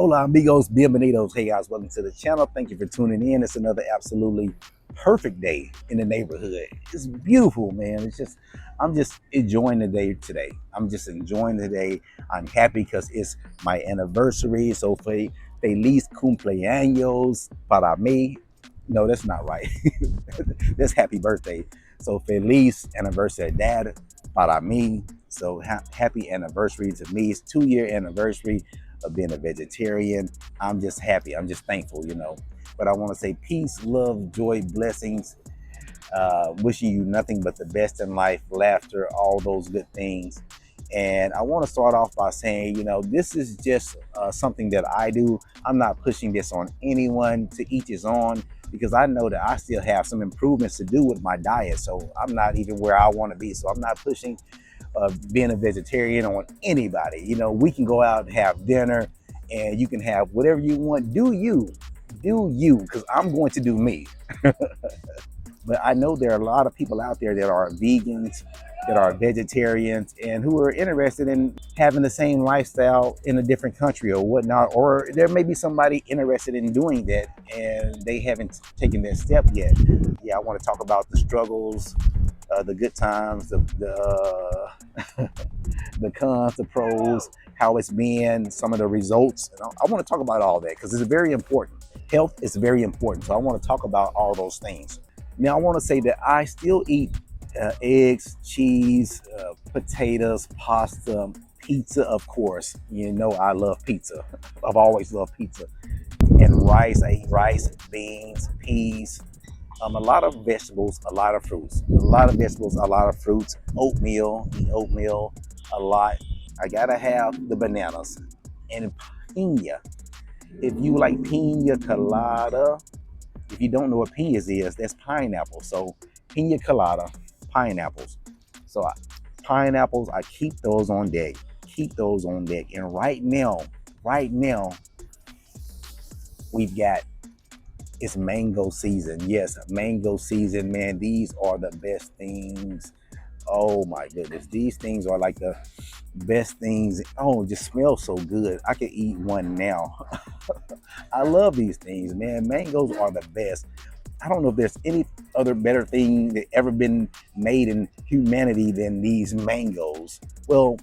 Hola amigos, bienvenidos. Hey guys, welcome to the channel. Thank you for tuning in. It's another absolutely perfect day in the neighborhood. It's beautiful, man. I'm just enjoying the day today. I'm just enjoying the day. I'm happy because it's my anniversary. So feliz cumpleaños para mí. No, that's not right. That's happy birthday. So feliz anniversary, dad, para mí. So happy anniversary to me. It's 2-year anniversary of being a vegetarian. I'm just happy. I'm just thankful. But I want to say peace, love, joy, blessings. Wishing you nothing but the best in life, laughter, all those good things. And I want to start off by saying, this is just something that I do. I'm not pushing this on anyone, to each his own, because I know that I still have some improvements to do with my diet. So I'm not even where I want to be. So I'm not pushing being a vegetarian on anybody. We can go out and have dinner and you can have whatever you want. Do you, because I'm going to do me. But I know there are a lot of people out there that are vegans, that are vegetarians, and who are interested in having the same lifestyle in a different country or whatnot. Or there may be somebody interested in doing that and they haven't taken that step yet. Yeah, I want to talk about the struggles, the good times, the cons, the pros, how it's been, some of the results. And I want to talk about all that because it's very important. Health is very important. So I want to talk about all those things. Now, I want to say that I still eat eggs, cheese, potatoes, pasta, pizza, of course. I love pizza. I've always loved pizza. And rice, I eat rice, beans, peas, a lot of vegetables, a lot of fruits, a lot of vegetables, a lot of fruits, oatmeal, eat oatmeal a lot. I gotta have the bananas and pina. If you like pina colada, if you don't know what pinas is, that's pineapple. So pina colada, pineapples. So pineapples, I keep those on deck. Keep those on deck. And right now, we've got it's mango season. Yes, mango season, man. These are the best things. Oh my goodness. These things are like the best things. Oh, it just smells so good. I could eat one now. I love these things, man. Mangoes are the best. I don't know if there's any other better thing that ever been made in humanity than these mangoes. Well,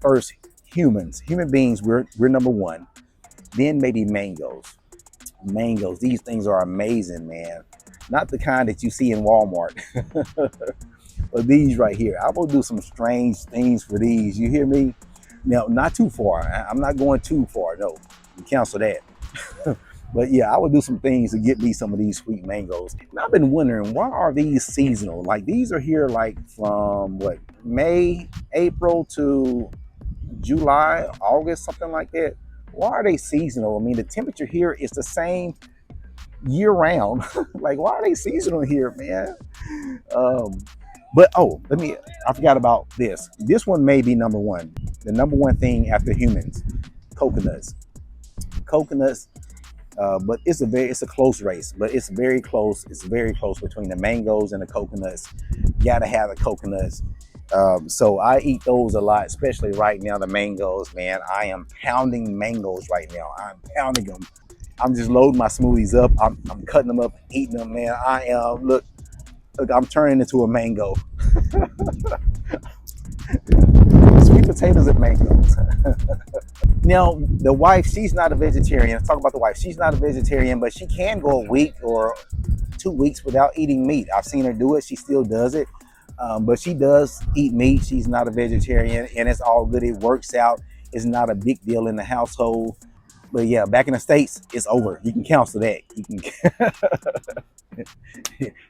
first, human beings, we're number one. Then maybe mangoes. These things are amazing, man. Not the kind that you see in Walmart, but these right here. I will do some strange things for these. You hear me? Now, not too far. I'm not going too far. No, you cancel that. But yeah, I would do some things to get me some of these sweet mangoes. And I've been wondering, why are these seasonal? Like these are here like from what, May, April to July, August, something like that. Why are they seasonal? I mean, the temperature here is the same year round. Like, why are they seasonal here, man? Um, but I forgot about this. This one may be number one. The number one thing after humans, coconuts. Coconuts, but it's a close race, but it's very close. It's very close between the mangoes and the coconuts. Gotta have the coconuts. So I eat those a lot, especially right now, the mangoes, man. I am pounding mangoes right now. I'm pounding them. I'm just loading my smoothies up. I'm cutting them up, eating them, man. I am, look, I'm turning into a mango. Sweet potatoes and mangoes. Now, the wife, she's not a vegetarian. Let's talk about the wife. She's not a vegetarian, but she can go a week or 2 weeks without eating meat. I've seen her do it. She still does it. But she does eat meat. She's not a vegetarian, and it's all good. It works out. It's not a big deal in the household. But yeah, back in the States, it's over. You can cancel that. You can.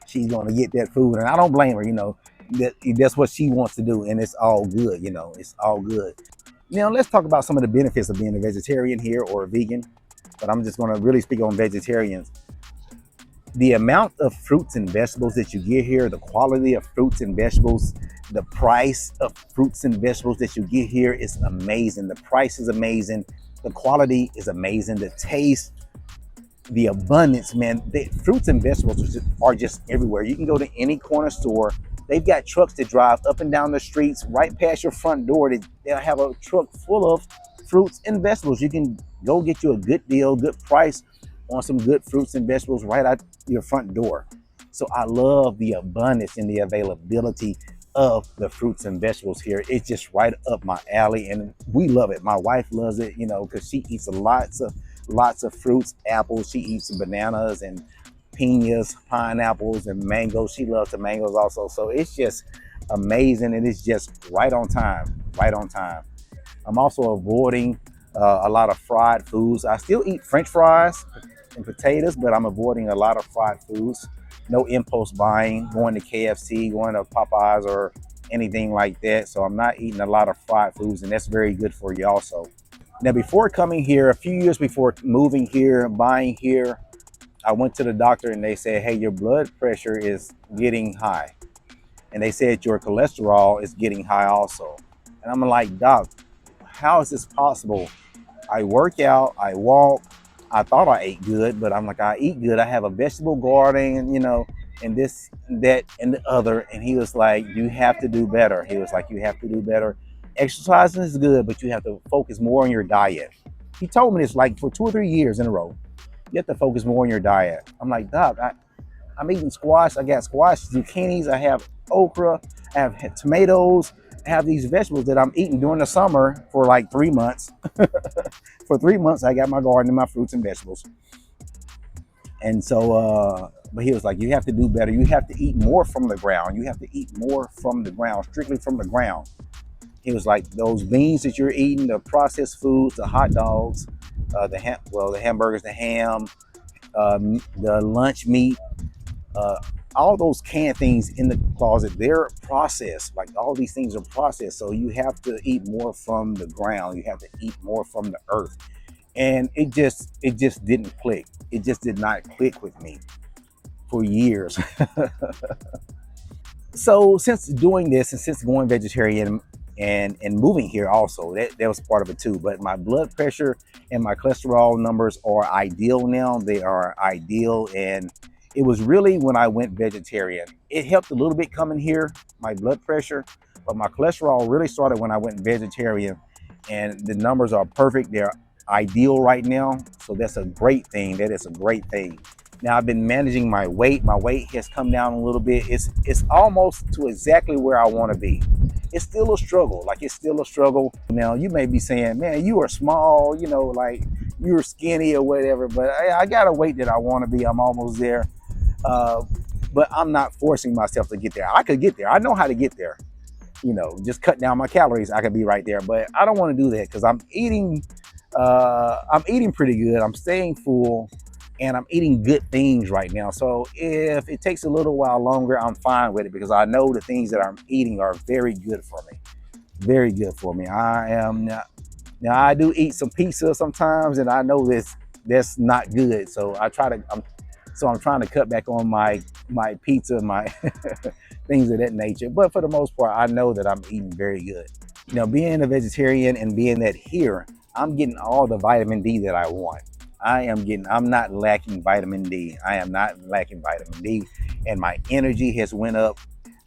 She's gonna get that food, and I don't blame her. That's what she wants to do, and it's all good. It's all good. Now let's talk about some of the benefits of being a vegetarian here or a vegan. But I'm just gonna really speak on vegetarians. The amount of fruits and vegetables that you get here, the quality of fruits and vegetables, the price of fruits and vegetables that you get here is amazing. The price is amazing. The quality is amazing. The taste, the abundance, man. The fruits and vegetables are just everywhere. You can go to any corner store. They've got trucks that drive up and down the streets right past your front door. They'll have a truck full of fruits and vegetables. You can Go get you a good deal, good price on some good fruits and vegetables right out your front door. So I love the abundance and the availability of the fruits and vegetables here. It's just right up my alley, and we love it. My wife loves it, because she eats lots of fruits, apples. She eats bananas and pinas, pineapples, and mangoes. She loves the mangoes also. So it's just amazing, and it's just right on time, right on time. I'm also avoiding a lot of fried foods. I still eat French fries and potatoes, but I'm avoiding a lot of fried foods. No impulse buying, going to KFC, going to Popeyes, or anything like that. So I'm not eating a lot of fried foods, and that's very good for you also. Now, before coming here, a few years before moving here, buying here, I went to the doctor and they said, hey, your blood pressure is getting high. And they said your cholesterol is getting high also. And I'm like, doc, how is this possible? I work out, I walk. I thought I ate good, but I'm like, I eat good. I have a vegetable garden, and this, that, and the other. And he was like, you have to do better. He was like, you have to do better. Exercising is good, but you have to focus more on your diet. He told me this like for 2 or 3 years in a row. You have to focus more on your diet. I'm like, doc, I'm eating squash. I got squash, zucchinis. I have okra. I have tomatoes. I have these vegetables that I'm eating during the summer for like 3 months. For 3 months, I got my garden and my fruits and vegetables. And so, but he was like, you have to do better. You have to eat more from the ground. You have to eat more from the ground, strictly from the ground. He was like, those beans that you're eating, the processed foods, the hot dogs, the hamburgers, the ham, the lunch meat, uh, all those canned things in the closet, they're processed. Like all these things are processed. So you have to eat more from the ground. You have to eat more from the earth. And it just didn't click. It just did not click with me for years. So since doing this and since going vegetarian and moving here also, that was part of it too. But my blood pressure and my cholesterol numbers are ideal now. They are ideal. And it was really when I went vegetarian. It helped a little bit coming here, my blood pressure, but my cholesterol really started when I went vegetarian, and the numbers are perfect. They're ideal right now. So that's a great thing. That is a great thing. Now I've been managing my weight. My weight has come down a little bit. It's almost to exactly where I want to be. It's still a struggle. Like it's still a struggle. Now you may be saying, man, you are small, like you're skinny or whatever, but I got a weight that I want to be. I'm almost there. Uh, but I'm not forcing myself to get there. I could get there. I know how to get there. Just cut down my calories. I could be right there. But I don't want to do that because I'm eating. I'm eating pretty good. I'm staying full, and I'm eating good things right now. So if it takes a little while longer, I'm fine with it because I know the things that I'm eating are very good for me. Very good for me. I am not, now I do eat some pizza sometimes, and I know that's not good. So I'm trying to cut back on my pizza, my things of that nature. But for the most part, I know that I'm eating very good. Being a vegetarian and being that here, I'm getting all the vitamin D that I want. I'm not lacking vitamin D. I am not lacking vitamin D, and my energy has went up.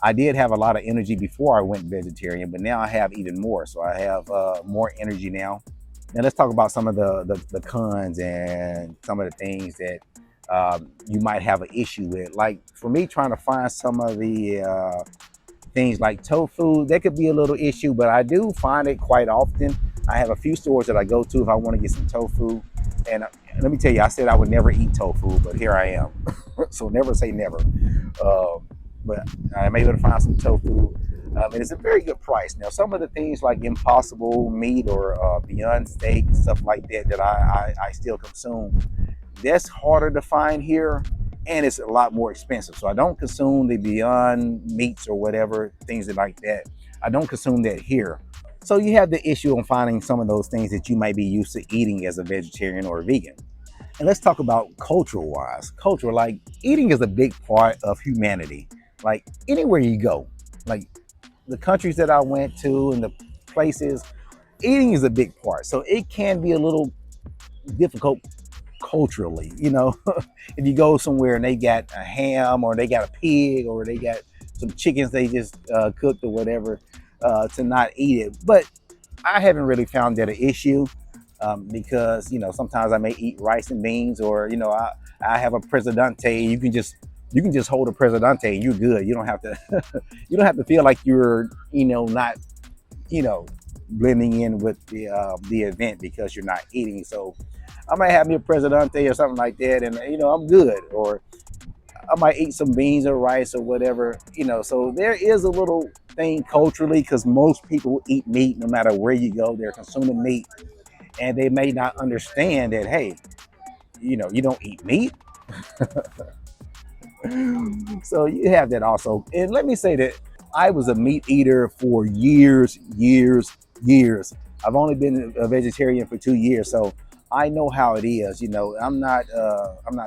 I did have a lot of energy before I went vegetarian, but now I have even more. So I have more energy now. Now let's talk about some of the cons and some of the things that you might have an issue with. Like for me, trying to find some of the things like tofu, that could be a little issue, but I do find it quite often. I have a few stores that I go to if I want to get some tofu. And let me tell you, I said I would never eat tofu, but here I am. So never say never. But I'm able to find some tofu. And it's a very good price. Now, some of the things like Impossible meat or Beyond Steak, stuff like that I still consume, that's harder to find here, and it's a lot more expensive. So I don't consume the Beyond meats or whatever, things like that. I don't consume that here. So you have the issue on finding some of those things that you might be used to eating as a vegetarian or a vegan. And let's talk about cultural wise. Culture, like eating is a big part of humanity. Like anywhere you go, like the countries that I went to and the places, eating is a big part. So it can be a little difficult culturally, if you go somewhere and they got a ham or they got a pig or they got some chickens they just cooked or whatever, to not eat it. But I haven't really found that an issue. because sometimes I may eat rice and beans, or I have a presidente. You can just hold a presidente and you're good. You don't have to you don't have to feel like you're not you know blending in with the event because you're not eating. So I might have me a presidente or something like that, and I'm good. Or I might eat some beans or rice or whatever. So there is a little thing culturally, because most people eat meat no matter where you go. They're consuming meat, and they may not understand that, hey, you don't eat meat. So you have that also. And let me say that I was a meat eater for years, years, years. I've only been a vegetarian for 2 years, so I know how it is. I'm not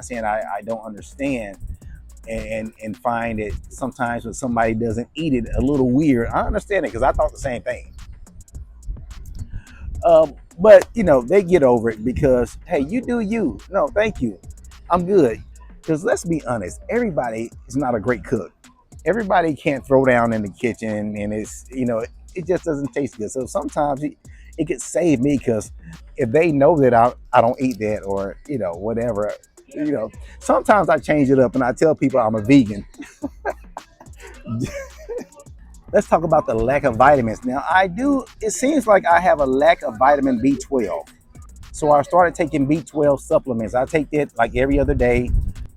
saying I don't understand, and find it sometimes when somebody doesn't eat it a little weird. I understand it because I thought the same thing. But they get over it because, hey, you do you. No, thank you. I'm good. Because let's be honest, everybody is not a great cook. Everybody can't throw down in the kitchen, and it just doesn't taste good. So sometimes it could save me, because if they know that I don't eat that, or whatever, you know, sometimes I change it up and I tell people I'm a vegan. Let's talk about the lack of vitamins. Now, it seems like I have a lack of vitamin B12. So I started taking B12 supplements. I take that like every other day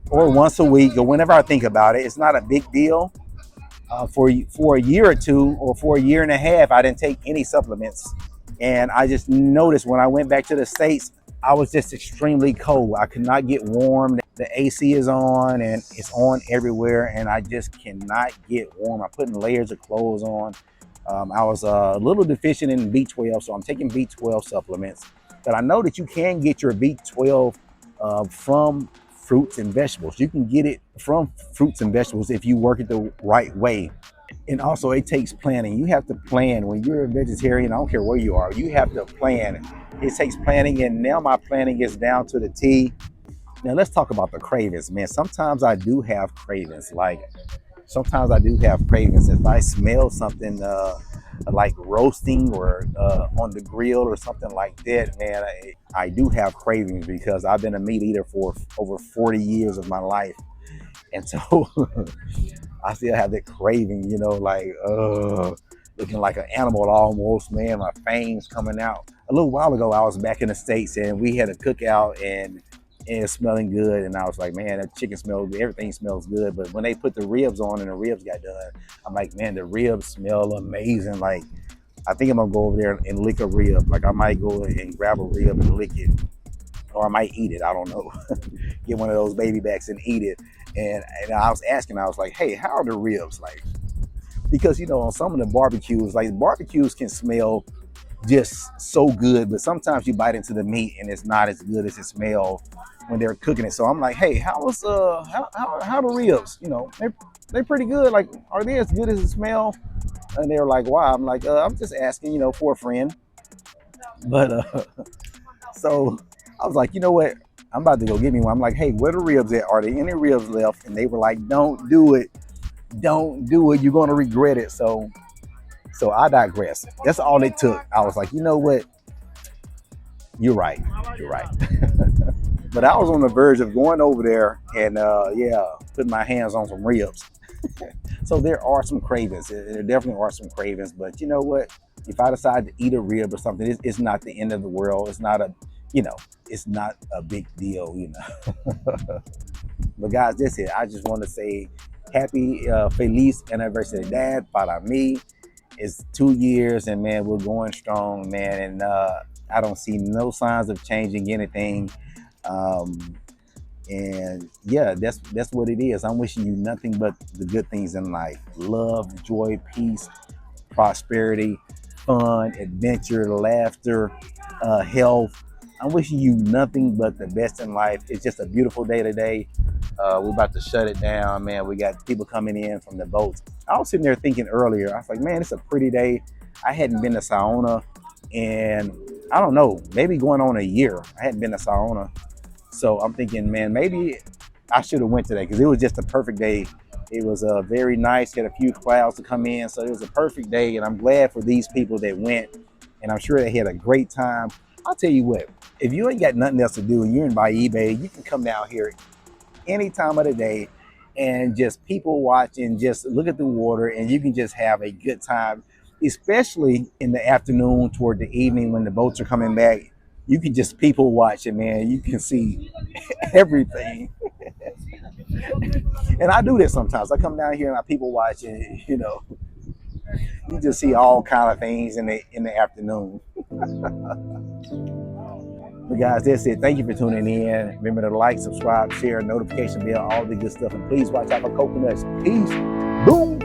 or once a week or whenever I think about it. It's not a big deal. For a year or two, or for a year and a half, I didn't take any supplements. And I just noticed when I went back to the States, I was just extremely cold. I could not get warm. The AC is on and it's on everywhere, and I just cannot get warm. I'm putting layers of clothes on. I was a little deficient in B12, so I'm taking B12 supplements. But I know that you can get your B12 from fruits and vegetables. You can get it from fruits and vegetables if you work it the right way. And also, it takes planning. You have to plan when you're a vegetarian. I don't care where you are. You have to plan. It takes planning, and now my planning is down to the T. Now let's talk about the cravings, man. Sometimes I do have cravings. Sometimes I do have cravings. If I smell something like roasting, or on the grill or something like that, man, I do have cravings, because I've been a meat eater for over 40 years of my life. And so I still have that craving, like looking like an animal almost, man. My fangs coming out. A little while ago, I was back in the States, and we had a cookout, and it's smelling good. And I was like, man, that chicken smells good. Everything smells good. But when they put the ribs on and the ribs got done, I'm like, man, the ribs smell amazing. Like, I think I'm gonna go over there and lick a rib. Like, I might go and grab a rib and lick it, or I might eat it. I don't know. Get one of those baby backs and eat it. And I was asking, I was like, hey, how are the ribs like? Because on some of the barbecues, like, barbecues can smell just so good, but sometimes you bite into the meat and it's not as good as it smells when they're cooking it. So I'm like, hey, how the ribs? They're pretty good. Like, are they as good as it smell? And they're like, wow. I'm like, I'm just asking, for a friend. But so I was like, you know what? I'm about to go get me one. I'm like, hey, where the ribs at? Are there any ribs left? And they were like, don't do it. Don't do it. You're going to regret it. So I digress. That's all it took. I was like, you know what? You're right. You're right. But I was on the verge of going over there and, putting my hands on some ribs. So there are some cravings. There definitely are some cravings. But you know what? If I decide to eat a rib or something, it's not the end of the world. It's not a big deal. But guys, that's it. I just want to say happy feliz anniversary, Dad, para mí. It's 2 years, and man, we're going strong, man. And I don't see no signs of changing anything. And yeah, that's what it is. I'm wishing you nothing but the good things in life: love, joy, peace, prosperity, fun, adventure, laughter, health. I'm wishing you nothing but the best in life. It's just a beautiful day today. We're about to shut it down, man. We got people coming in from the boats. I was sitting there thinking earlier, I was like, man, it's a pretty day. I hadn't been to Saona, and I don't know, maybe going on a year. I hadn't been to Saona. So I'm thinking, man, maybe I should have went today, because it was just a perfect day. It was very nice. Had a few clouds to come in, so it was a perfect day. And I'm glad for these people that went, and I'm sure they had a great time. I'll tell you what, if you ain't got nothing else to do and you're in by eBay, you can come down here any time of the day and just people watch and just look at the water, and you can just have a good time, especially in the afternoon toward the evening when the boats are coming back. You can just people watch it, man. You can see everything. And I do this sometimes. I come down here and I people watch, and you just see all kind of things in the afternoon. But guys, that's it. Thank you for tuning in. Remember to like, subscribe, share, notification bell, all the good stuff. And please watch out for coconuts. Peace. Boom.